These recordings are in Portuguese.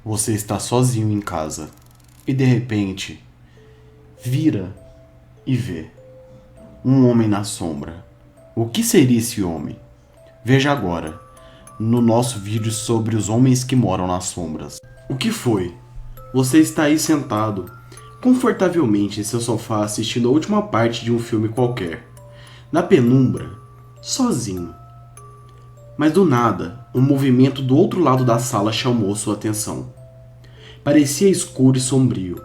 Você está sozinho em casa e de repente vira e vê um homem na sombra. O que seria esse homem? Veja agora, no nosso vídeo sobre os homens que moram nas sombras. O que foi? Você está aí sentado, confortavelmente em seu sofá assistindo a última parte de um filme qualquer. Na penumbra, sozinho. Mas do nada, um movimento do outro lado da sala chamou sua atenção. Parecia escuro e sombrio,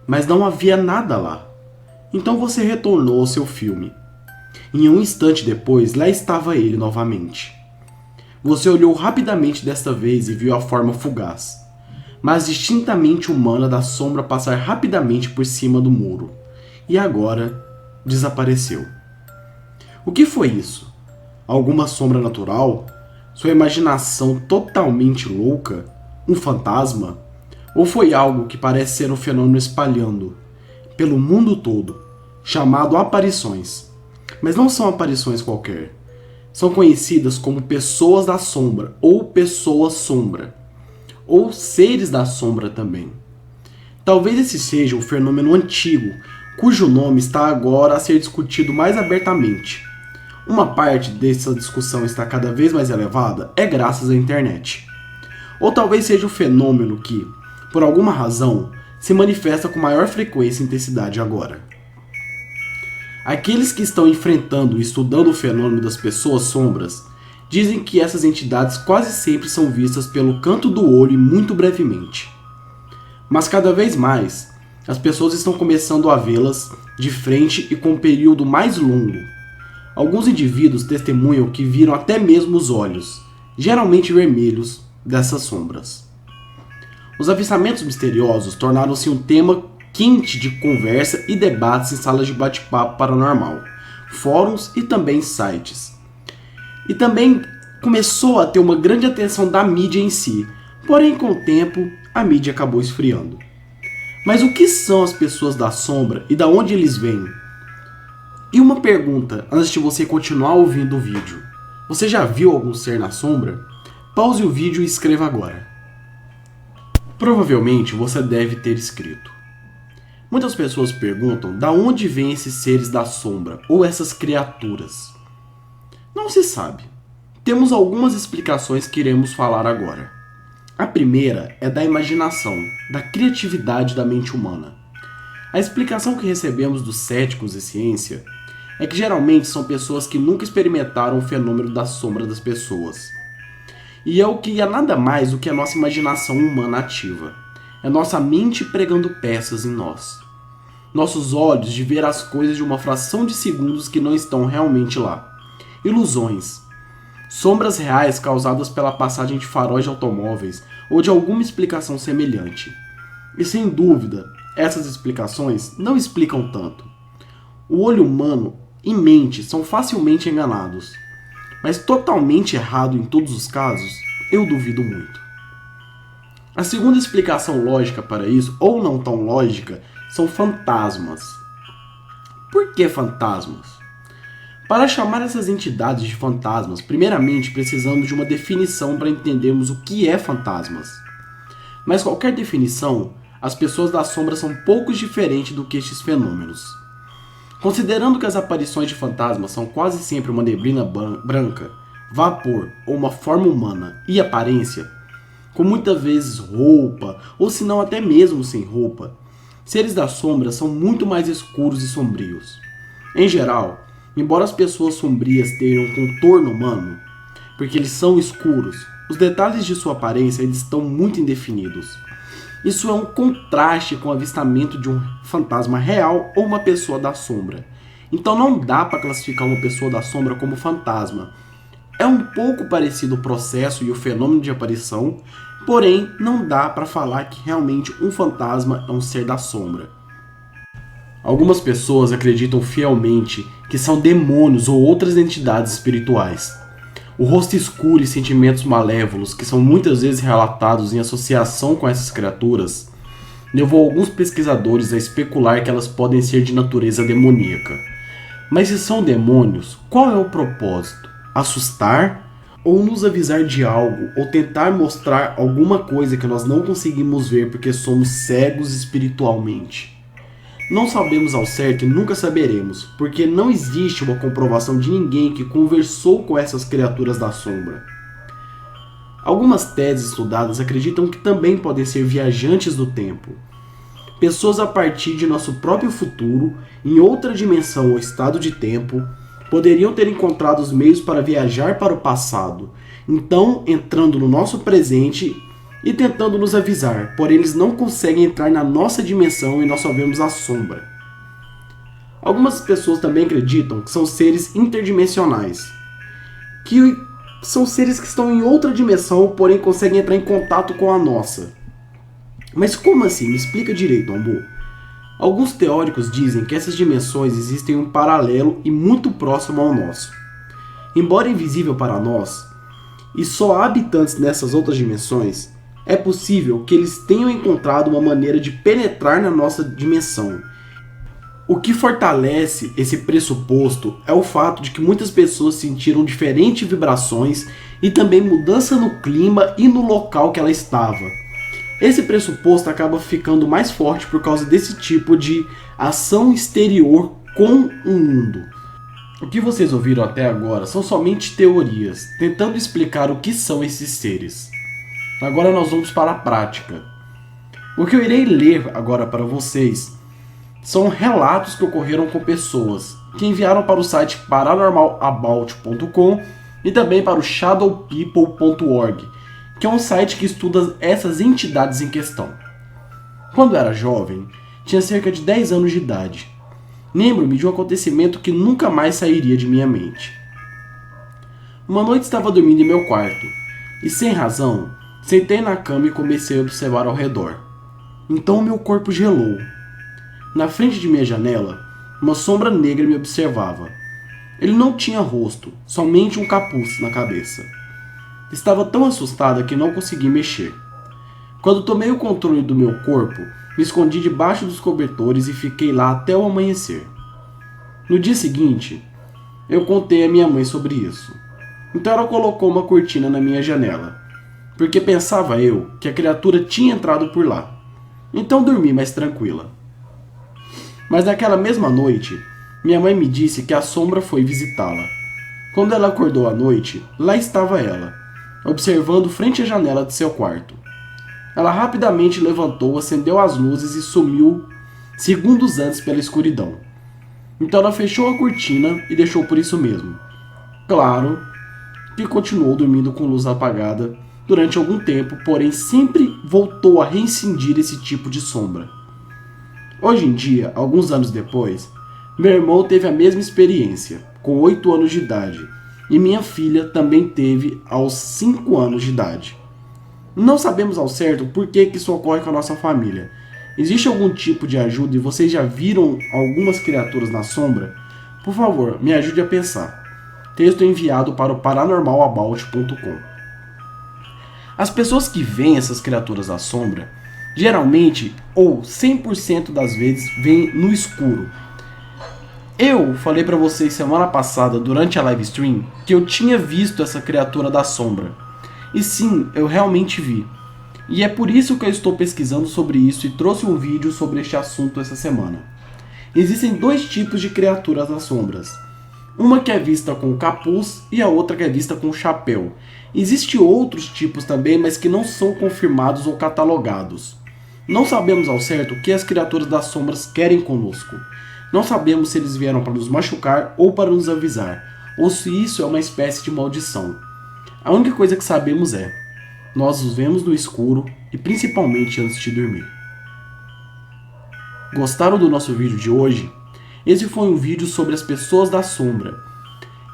mas não havia nada lá. Então você retornou ao seu filme. E um instante depois, lá estava ele novamente. Você olhou rapidamente desta vez e viu a forma fugaz, mas distintamente humana da sombra passar rapidamente por cima do muro. E agora, desapareceu. O que foi isso? Alguma sombra natural? Sua imaginação totalmente louca? Um fantasma? Ou foi algo que parece ser um fenômeno espalhando pelo mundo todo, chamado aparições? Mas não são aparições qualquer. São conhecidas como pessoas da sombra, ou pessoas sombra, ou seres da sombra também. Talvez esse seja um fenômeno antigo, cujo nome está agora a ser discutido mais abertamente. Uma parte dessa discussão está cada vez mais elevada é graças à internet. Ou talvez seja um fenômeno que, por alguma razão, se manifesta com maior frequência e intensidade agora. Aqueles que estão enfrentando e estudando o fenômeno das pessoas sombras dizem que essas entidades quase sempre são vistas pelo canto do olho e muito brevemente. Mas cada vez mais, as pessoas estão começando a vê-las de frente e com um período mais longo. Alguns indivíduos testemunham que viram até mesmo os olhos, geralmente vermelhos, dessas sombras. Os avistamentos misteriosos tornaram-se um tema quente de conversa e debates em salas de bate-papo paranormal, fóruns e também sites. E também começou a ter uma grande atenção da mídia em si, porém com o tempo a mídia acabou esfriando. Mas o que são as pessoas da sombra e da onde eles vêm? E uma pergunta antes de você continuar ouvindo o vídeo. Você já viu algum ser na sombra? Pause o vídeo e escreva agora. Provavelmente você deve ter escrito. Muitas pessoas perguntam de onde vêm esses seres da sombra ou essas criaturas. Não se sabe. Temos algumas explicações que iremos falar agora. A primeira é da imaginação, da criatividade da mente humana. A explicação que recebemos dos céticos e ciência é que geralmente são pessoas que nunca experimentaram o fenômeno da sombra das pessoas. E é o que é nada mais do que a nossa imaginação humana ativa. É nossa mente pregando peças em nós. Nossos olhos de ver as coisas de uma fração de segundos que não estão realmente lá. Ilusões. Sombras reais causadas pela passagem de faróis de automóveis ou de alguma explicação semelhante. E sem dúvida, essas explicações não explicam tanto. O olho humano e mente são facilmente enganados. Mas totalmente errado em todos os casos, eu duvido muito. A segunda explicação lógica para isso, ou não tão lógica, são fantasmas. Por que fantasmas? Para chamar essas entidades de fantasmas, primeiramente precisamos de uma definição para entendermos o que é fantasmas. Mas qualquer definição, as pessoas da sombra são pouco diferentes do que estes fenômenos. Considerando que as aparições de fantasmas são quase sempre uma neblina branca, vapor ou uma forma humana e aparência, com muitas vezes roupa ou se não até mesmo sem roupa, seres da sombra são muito mais escuros e sombrios. Em geral, embora as pessoas sombrias tenham um contorno humano, porque eles são escuros, os detalhes de sua aparência eles estão muito indefinidos. Isso é um contraste com o avistamento de um fantasma real ou uma pessoa da sombra. Então não dá para classificar uma pessoa da sombra como fantasma. É um pouco parecido o processo e o fenômeno de aparição, porém não dá para falar que realmente um fantasma é um ser da sombra. Algumas pessoas acreditam fielmente que são demônios ou outras entidades espirituais. O rosto escuro e sentimentos malévolos que são muitas vezes relatados em associação com essas criaturas levou alguns pesquisadores a especular que elas podem ser de natureza demoníaca. Mas se são demônios, qual é o propósito? Assustar? ou nos avisar de algo, ou tentar mostrar alguma coisa que nós não conseguimos ver porque somos cegos espiritualmente. Não sabemos ao certo e nunca saberemos, porque não existe uma comprovação de ninguém que conversou com essas criaturas da sombra. Algumas teses estudadas acreditam que também podem ser viajantes do tempo. Pessoas a partir de nosso próprio futuro, em outra dimensão ou estado de tempo, poderiam ter encontrado os meios para viajar para o passado, então entrando no nosso presente e tentando nos avisar, porém eles não conseguem entrar na nossa dimensão e nós só vemos a sombra. Algumas pessoas também acreditam que são seres interdimensionais, que são seres que estão em outra dimensão, porém conseguem entrar em contato com a nossa. Mas como assim? Me explica direito, amor. Alguns teóricos dizem que essas dimensões existem em um paralelo e muito próximo ao nosso. Embora invisível para nós, e só há habitantes nessas outras dimensões, é possível que eles tenham encontrado uma maneira de penetrar na nossa dimensão. O que fortalece esse pressuposto é o fato de que muitas pessoas sentiram diferentes vibrações e também mudança no clima e no local que ela estava. Esse pressuposto acaba ficando mais forte por causa desse tipo de ação exterior com o mundo. O que vocês ouviram até agora são somente teorias, tentando explicar o que são esses seres. Agora nós vamos para a prática. O que eu irei ler agora para vocês são relatos que ocorreram com pessoas que enviaram para o site paranormalabout.com e também para o shadowpeople.org, que é um site que estuda essas entidades em questão. Quando era jovem, tinha cerca de 10 anos de idade. Lembro-me de um acontecimento que nunca mais sairia de minha mente. Uma noite estava dormindo em meu quarto, e sem razão, sentei na cama e comecei a observar ao redor. Então meu corpo gelou. Na frente de minha janela, uma sombra negra me observava. Ele não tinha rosto, somente um capuz na cabeça. Estava tão assustada que não consegui mexer. Quando tomei o controle do meu corpo, me escondi debaixo dos cobertores e fiquei lá até o amanhecer. No dia seguinte, eu contei a minha mãe sobre isso. Então ela colocou uma cortina na minha janela, porque pensava eu que a criatura tinha entrado por lá. Então dormi mais tranquila. Mas naquela mesma noite, minha mãe me disse que a sombra foi visitá-la. Quando ela acordou à noite, lá estava ela, observando frente à janela de seu quarto. Ela rapidamente levantou, acendeu as luzes e sumiu segundos antes pela escuridão. Então ela fechou a cortina e deixou por isso mesmo. Claro que continuou dormindo com luz apagada durante algum tempo, porém sempre voltou a reincindir esse tipo de sombra. Hoje em dia, alguns anos depois, meu irmão teve a mesma experiência, com 8 anos de idade, e minha filha também teve aos 5 anos de idade. Não sabemos ao certo por que isso ocorre com a nossa família. Existe algum tipo de ajuda e vocês já viram algumas criaturas na sombra? Por favor, me ajude a pensar. Texto enviado para o paranormalabout.com. As pessoas que veem essas criaturas na sombra, geralmente, ou 100% das vezes, veem no escuro. Eu falei para vocês semana passada, durante a live stream, que eu tinha visto essa criatura da sombra. E sim, eu realmente vi. E é por isso que eu estou pesquisando sobre isso e trouxe um vídeo sobre este assunto essa semana. Existem dois tipos de criaturas das sombras. Uma que é vista com capuz e a outra que é vista com chapéu. Existem outros tipos também, mas que não são confirmados ou catalogados. Não sabemos ao certo o que as criaturas das sombras querem conosco. Não sabemos se eles vieram para nos machucar ou para nos avisar, ou se isso é uma espécie de maldição. A única coisa que sabemos é: nós os vemos no escuro e principalmente antes de dormir. Gostaram do nosso vídeo de hoje? Esse foi um vídeo sobre as pessoas da sombra.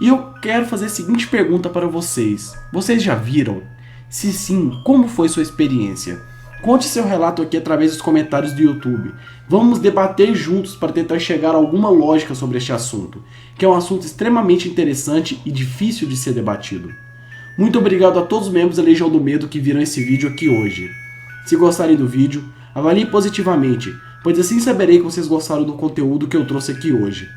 E eu quero fazer a seguinte pergunta para vocês. Vocês já viram? Se sim, como foi sua experiência? Conte seu relato aqui através dos comentários do YouTube. Vamos debater juntos para tentar chegar a alguma lógica sobre este assunto, que é um assunto extremamente interessante e difícil de ser debatido. Muito obrigado a todos os membros da Legião do Medo que viram esse vídeo aqui hoje. Se gostarem do vídeo, avaliem positivamente, pois assim saberei que vocês gostaram do conteúdo que eu trouxe aqui hoje.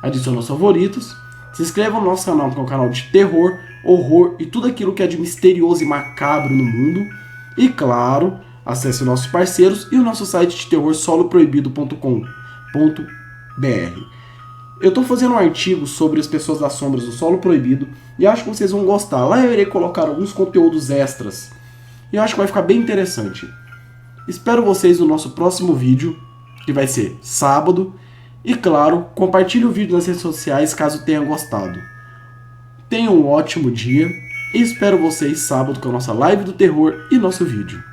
Adicione aos favoritos, se Se inscreva no nosso canal, que é um canal de terror, horror e tudo aquilo que é de misterioso e macabro no mundo. E claro, acesse nossos parceiros e o nosso site de terror soloproibido.com.br. Eu estou fazendo um artigo sobre as pessoas das sombras do Solo Proibido e acho que vocês vão gostar. Lá eu irei colocar alguns conteúdos extras e eu acho que vai ficar bem interessante. Espero vocês no nosso próximo vídeo, que vai ser sábado. E claro, compartilhe o vídeo nas redes sociais caso tenha gostado. Tenham um ótimo dia e espero vocês sábado com a nossa live do terror e nosso vídeo.